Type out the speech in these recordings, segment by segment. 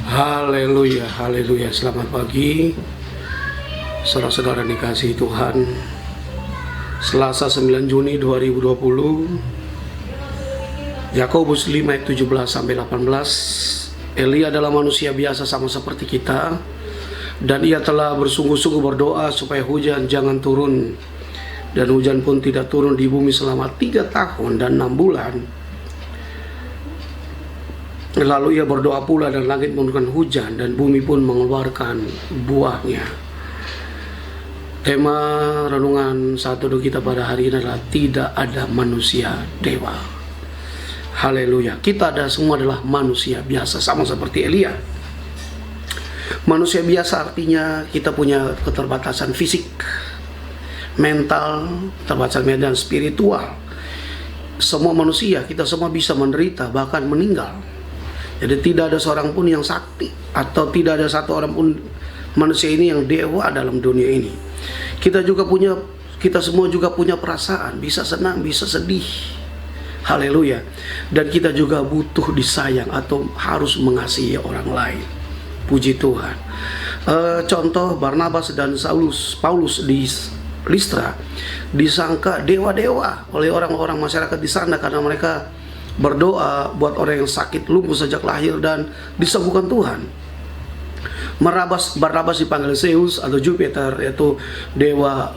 Haleluya, haleluya. Selamat pagi saudara-saudara dikasihi Tuhan. Selasa 9 Juni 2020, Yakobus 5 ayat 17 sampai 18. Elia adalah manusia biasa sama seperti kita, dan ia telah bersungguh-sungguh berdoa supaya hujan jangan turun, dan hujan pun tidak turun di bumi selama 3 tahun dan 6 bulan. Lalu ia berdoa pula, dan langit menurunkan hujan, dan bumi pun mengeluarkan buahnya. Tema renungan saat teduh kita pada hari ini adalah tidak ada manusia dewa. Haleluya. Kita semua adalah manusia biasa, sama seperti Elia. Manusia biasa artinya kita punya keterbatasan fisik, mental, keterbatasan mental, dan spiritual. Semua manusia, kita semua bisa menderita, bahkan meninggal. Jadi tidak ada seorang pun yang sakti, atau tidak ada satu orang pun manusia ini yang dewa dalam dunia ini. Kita semua juga punya perasaan, bisa senang, bisa sedih. Haleluya. Dan kita juga butuh disayang atau harus mengasihi orang lain. Puji Tuhan. Contoh Barnabas dan Paulus di Listra disangka dewa-dewa oleh orang-orang masyarakat di sana karena mereka berdoa buat orang yang sakit lumpuh sejak lahir dan disembuhkan Tuhan. Barnabas dipanggil Zeus atau Jupiter, yaitu dewa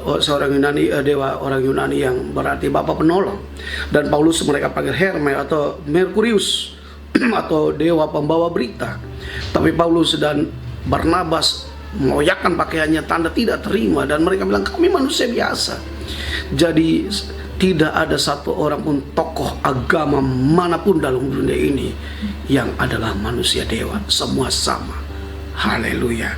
orang Yunani yang berarti Bapa Penolong. Dan Paulus mereka panggil Hermes atau Merkurius atau dewa pembawa berita. Tapi Paulus dan Barnabas mengoyakkan pakaiannya, tanda tidak terima, dan mereka bilang kami manusia biasa. Jadi tidak ada satu orang pun tokoh agama manapun dalam dunia ini yang adalah manusia dewa. Semua sama. Haleluya.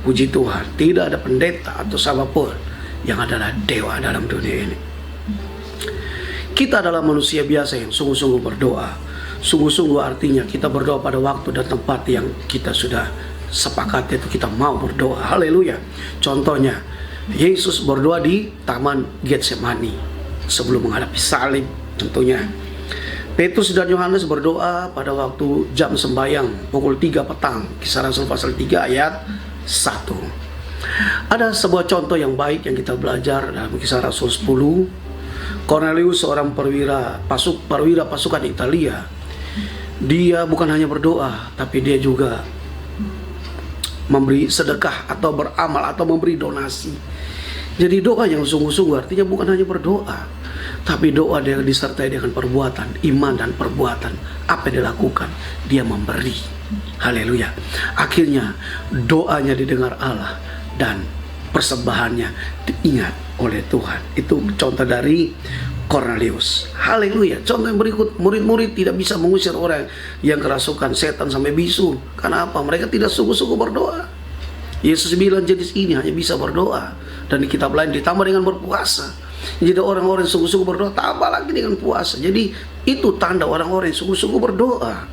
Puji Tuhan. Tidak ada pendeta atau siapapun yang adalah dewa dalam dunia ini. Kita adalah manusia biasa yang sungguh-sungguh berdoa. Sungguh-sungguh artinya kita berdoa pada waktu dan tempat yang kita sudah sepakat, itu kita mau berdoa. Haleluya. Contohnya, Yesus berdoa di Taman Getsemani sebelum menghadapi salib tentunya. Petrus dan Yohanes berdoa pada waktu jam sembahyang pukul 3 petang. Kisah Rasul pasal 3 ayat 1. Ada sebuah contoh yang baik yang kita belajar dalam Kisah Rasul 10. Cornelius, seorang perwira pasukan Italia, dia bukan hanya berdoa, tapi dia juga memberi sedekah atau beramal atau memberi donasi. Jadi doa yang sungguh-sungguh artinya bukan hanya berdoa, tapi doa yang disertai dengan perbuatan, iman dan perbuatan. Apa yang dilakukan? Dia memberi. Haleluya. Akhirnya doanya didengar Allah dan persembahannya diingat oleh Tuhan. Itu contoh dari Cornelius. Haleluya. Contoh yang berikut, murid-murid tidak bisa mengusir orang yang kerasukan setan sampai bisu. Kenapa? Mereka tidak sungguh-sungguh berdoa. Yesus bilang jenis ini hanya bisa berdoa. Dan di kitab lain ditambah dengan berpuasa. Jadi orang-orang yang sungguh-sungguh berdoa tambah lagi dengan puasa. Jadi itu tanda orang-orang yang sungguh-sungguh berdoa.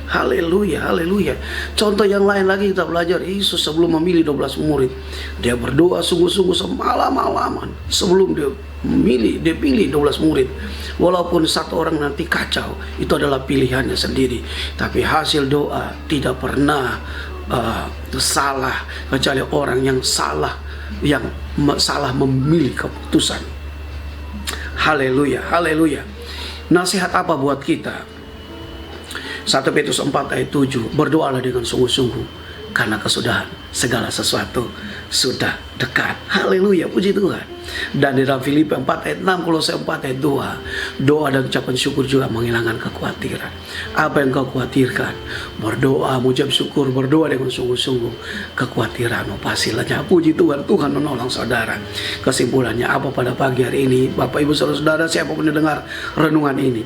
Haleluya, haleluya. Contoh yang lain lagi kita belajar, Yesus sebelum memilih 12 murid, dia berdoa sungguh-sungguh semalam-malaman sebelum dia pilih 12 murid. Walaupun satu orang nanti kacau, itu adalah pilihannya sendiri. Tapi hasil doa tidak pernah salah, kecuali orang yang salah memilih keputusan. Haleluya, haleluya. Nasihat apa buat kita? 1 Petrus 4 ayat 7, berdoalah dengan sungguh-sungguh, karena kesudahan segala sesuatu sudah dekat. Haleluya, puji Tuhan. Dan di dalam Filipi 4 ayat 6, Kolose 4 ayat 2, doa dan ucapan syukur juga menghilangkan kekhawatiran. Apa yang kau khawatirkan? Berdoa, mengucap syukur, berdoa dengan sungguh-sungguh, kekhawatiran pasti lenyap. Puji Tuhan, Tuhan menolong saudara. Kesimpulannya apa pada pagi hari ini, Bapak Ibu saudara-saudara, siapapun yang dengar renungan ini,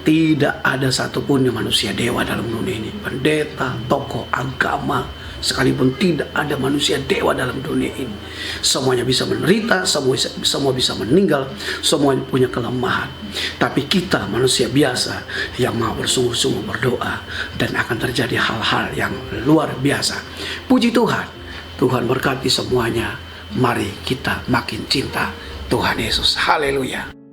tidak ada satupun yang manusia dewa dalam dunia ini. Pendeta, tokoh agama, sekalipun tidak ada manusia dewa dalam dunia ini. Semuanya bisa menderita, semua bisa meninggal, semua punya kelemahan. Tapi kita manusia biasa yang mau bersungguh-sungguh berdoa, dan akan terjadi hal-hal yang luar biasa. Puji Tuhan. Tuhan berkati semuanya. Mari kita makin cinta Tuhan Yesus. Haleluya.